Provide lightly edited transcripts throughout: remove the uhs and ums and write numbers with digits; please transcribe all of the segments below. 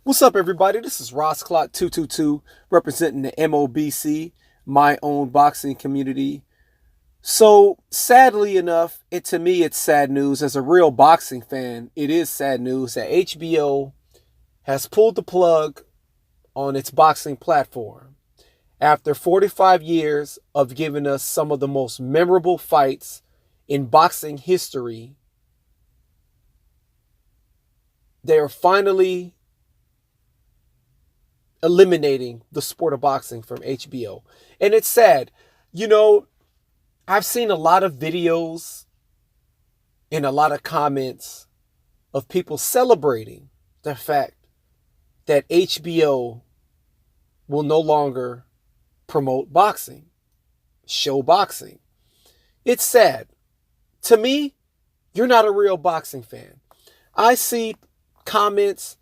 What's up, everybody? This is Ross Clock 222 representing the MOBC, my own boxing community. So, sadly enough, to me, it's sad news. As a real boxing fan, it is sad news that HBO has pulled the plug on its boxing platform. After 45 years of giving us some of the most memorable fights in boxing history, they are finally eliminating the sport of boxing from HBO. And it's sad. You know, I've seen a lot of videos and a lot of comments of people celebrating the fact that HBO will no longer promote boxing, show boxing. It's sad. To me, you're not a real boxing fan. I see comments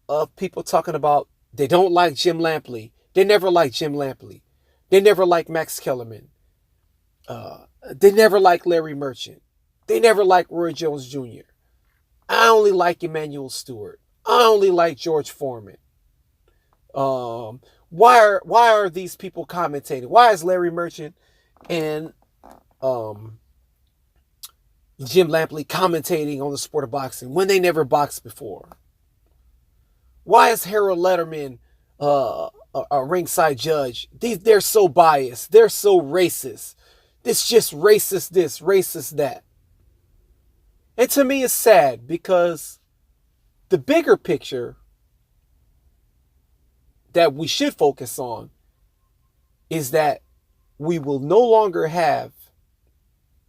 of people talking about they don't like Jim Lampley. They never liked Jim Lampley. They never liked Max Kellerman. They never liked Larry Merchant. They never liked Roy Jones Jr. I only like Emmanuel Stewart. I only like George Foreman. Why are these people commentating? Why is Larry Merchant and Jim Lampley commentating on the sport of boxing when they never boxed before? Why is Harold Letterman a ringside judge? They're so biased. They're so racist. It's just racist this, racist that. And to me, it's sad because the bigger picture that we should focus on is that we will no longer have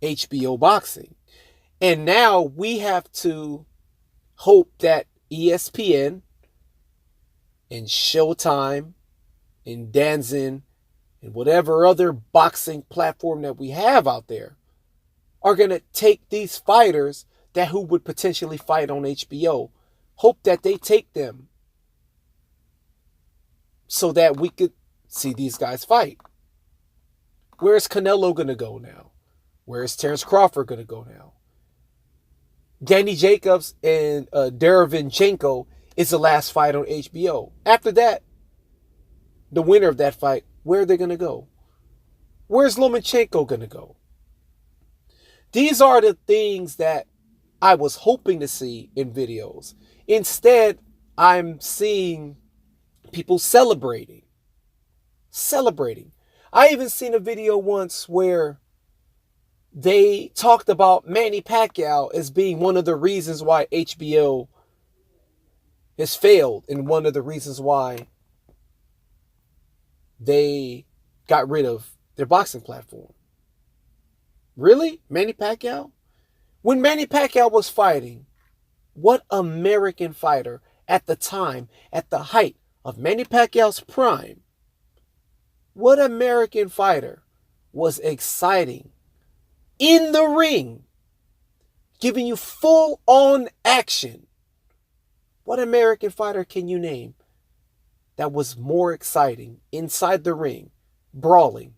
HBO boxing. And now we have to hope that ESPN and Showtime and Danzin and whatever other boxing platform that we have out there are going to take these fighters that who would potentially fight on HBO, hope that they take them so that we could see these guys fight. Where's Canelo going to go now? Where's Terrence Crawford going to go now? Danny Jacobs and Derevyanchenko is the last fight on HBO. After that, the winner of that fight, where are they going to go? Where's Lomachenko going to go? These are the things that I was hoping to see in videos. Instead, I'm seeing people celebrating. I even seen a video once where they talked about Manny Pacquiao as being one of the reasons why HBO has failed and one of the reasons why they got rid of their boxing platform. Really? Manny Pacquiao? When Manny Pacquiao was fighting, what American fighter at the time, at the height of Manny Pacquiao's prime, what American fighter was exciting in the ring, giving you full-on action? What American fighter can you name that was more exciting inside the ring, brawling,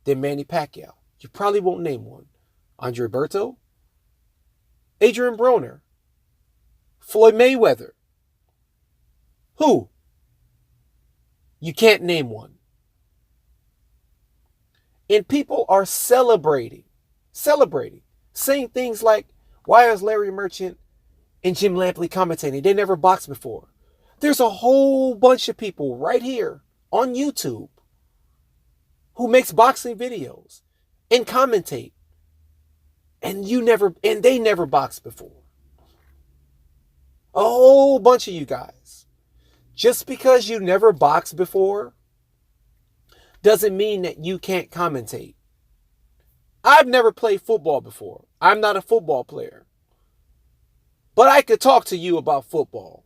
than Manny Pacquiao? You probably won't name one. Andre Berto? Adrian Broner? Floyd Mayweather? Who? You can't name one. And people are celebrating, saying things like, why is Larry Merchant and Jim Lampley commentating? They never boxed before. There's a whole bunch of people right here on YouTube who makes boxing videos and commentate. And they never boxed before. A whole bunch of you guys. Just because you never boxed before doesn't mean that you can't commentate. I've never played football before. I'm not a football player. But I could talk to you about football.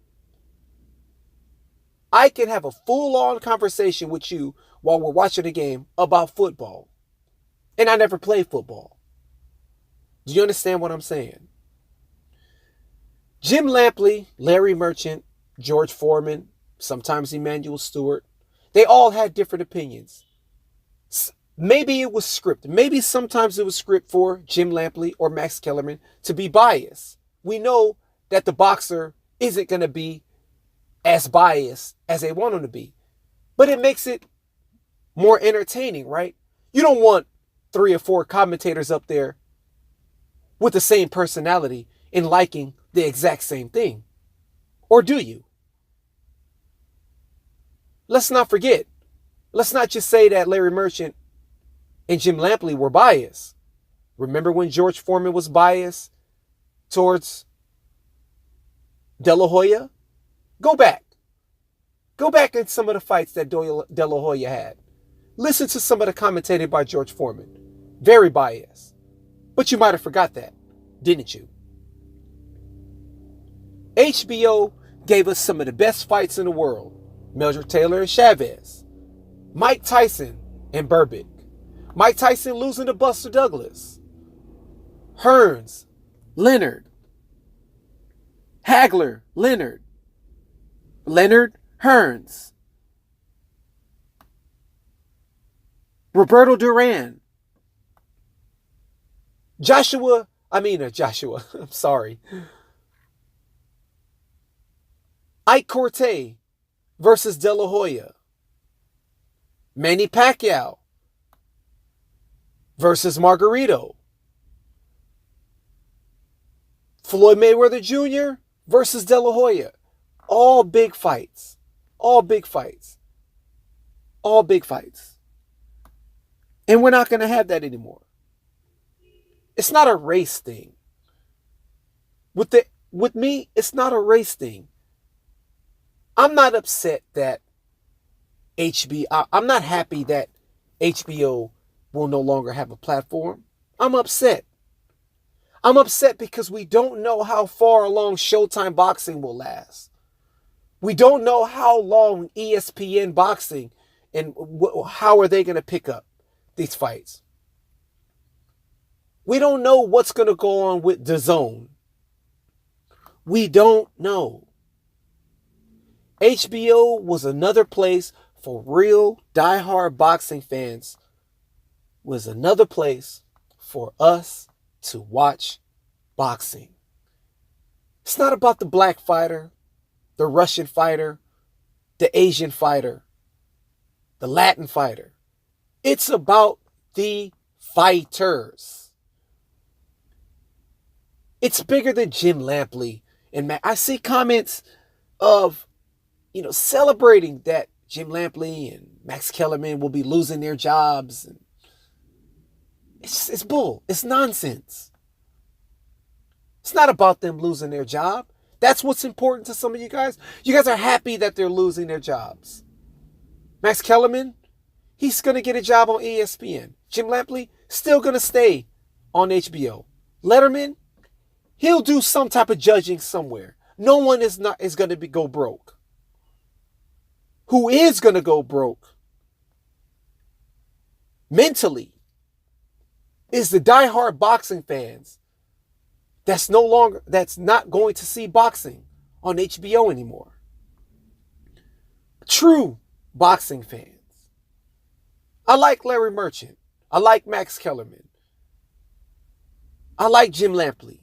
I can have a full-on conversation with you while we're watching a game about football. And I never played football. Do you understand what I'm saying? Jim Lampley, Larry Merchant, George Foreman, sometimes Emmanuel Stewart, they all had different opinions. Maybe it was scripted. Maybe sometimes it was script for Jim Lampley or Max Kellerman to be biased. We know that the boxer isn't going to be as biased as they want them to be. But it makes it more entertaining, right? You don't want 3 or 4 commentators up there with the same personality and liking the exact same thing. Or do you? Let's not forget. Let's not just say that Larry Merchant and Jim Lampley were biased. Remember when George Foreman was biased towards De La Hoya? Go back. Go back in some of the fights that De La Hoya had. Listen to some of the commentating by George Foreman. Very biased. But you might have forgot that, didn't you? HBO gave us some of the best fights in the world. Mildred Taylor and Chavez. Mike Tyson and Berbick. Mike Tyson losing to Buster Douglas. Hearns, Leonard. Hagler, Leonard. Leonard, Hearns. Roberto Duran. I'm sorry. Ike Corte versus De La Hoya. Manny Pacquiao versus Margarito. Floyd Mayweather Jr. versus De La Hoya. All big fights. All big fights. All big fights. And we're not going to have that anymore. It's not a race thing. With me, it's not a race thing. I'm not upset that I'm not happy that HBO will no longer have a platform. I'm upset. I'm upset because we don't know how far along Showtime Boxing will last. We don't know how long ESPN Boxing and how are they going to pick up these fights. We don't know what's going to go on with DAZN. We don't know. HBO was another place for real diehard boxing fans. Was another place for us to watch boxing. It's not about the black fighter, the Russian fighter, the Asian fighter, the Latin fighter. It's about the fighters. It's bigger than Jim Lampley and Matt. I see comments of, celebrating that Jim Lampley and Max Kellerman will be losing their jobs. And it's bull. It's nonsense. It's not about them losing their job. That's what's important to some of you guys. You guys are happy that they're losing their jobs. Max Kellerman, he's going to get a job on ESPN. Jim Lampley, still going to stay on HBO. Letterman, he'll do some type of judging somewhere. No one is going to go broke. Who is going to go broke mentally is the diehard boxing fans that's not going to see boxing on HBO anymore. True boxing fans. I like Larry Merchant. I like Max Kellerman. I like Jim Lampley.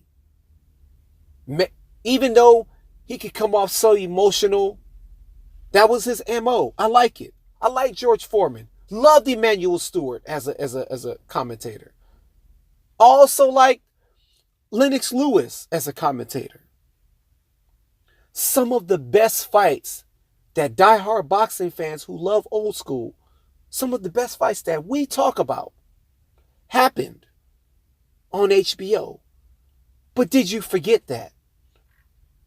Even though he could come off so emotional, that was his MO. I like it. I like George Foreman. Loved Emanuel Stewart as a commentator. Also like Lennox Lewis as a commentator. Some of the best fights that diehard boxing fans who love old school, some of the best fights that we talk about happened on HBO. But did you forget that?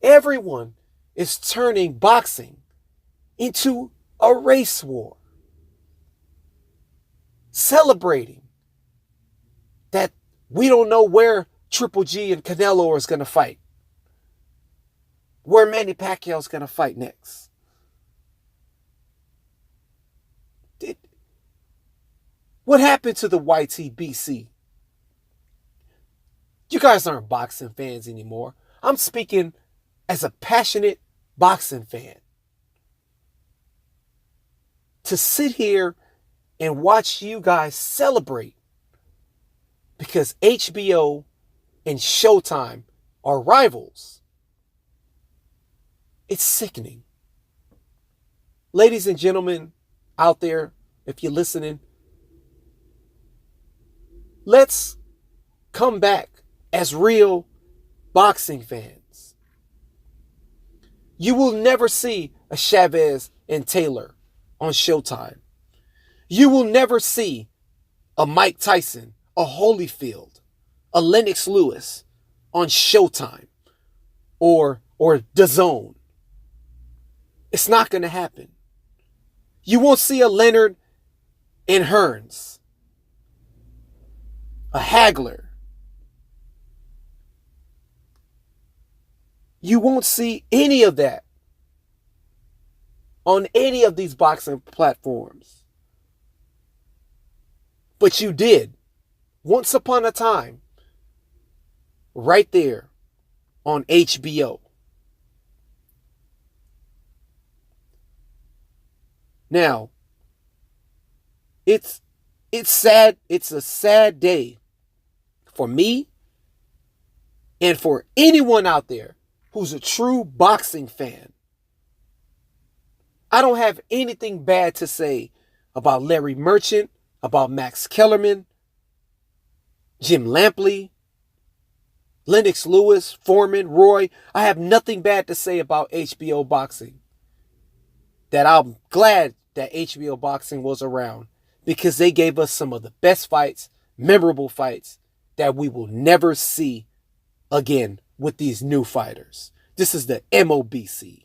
Everyone is turning boxing into a race war. Celebrating that we don't know where Triple G and Canelo is going to fight. Where Manny Pacquiao is going to fight next. What happened to the YTBC? You guys aren't boxing fans anymore. I'm speaking as a passionate boxing fan. To sit here and watch you guys celebrate because HBO and Showtime are rivals. It's sickening. Ladies and gentlemen out there, if you're listening, let's come back as real boxing fans. You will never see a Chavez and Taylor on Showtime. You will never see a Mike Tyson, a Holyfield, a Lennox Lewis on Showtime or DAZN. It's not going to happen. You won't see a Leonard and Hearns, a Hagler. You won't see any of that on any of these boxing platforms. But you did, once upon a time, right there on HBO. Now, it's sad. It's a sad day for me and for anyone out there who's a true boxing fan. I don't have anything bad to say about Larry Merchant, about Max Kellerman, Jim Lampley, Lennox Lewis, Foreman, Roy. I have nothing bad to say about HBO Boxing. That I'm glad that HBO Boxing was around because they gave us some of the best fights, memorable fights that we will never see again with these new fighters. This is the MOBC.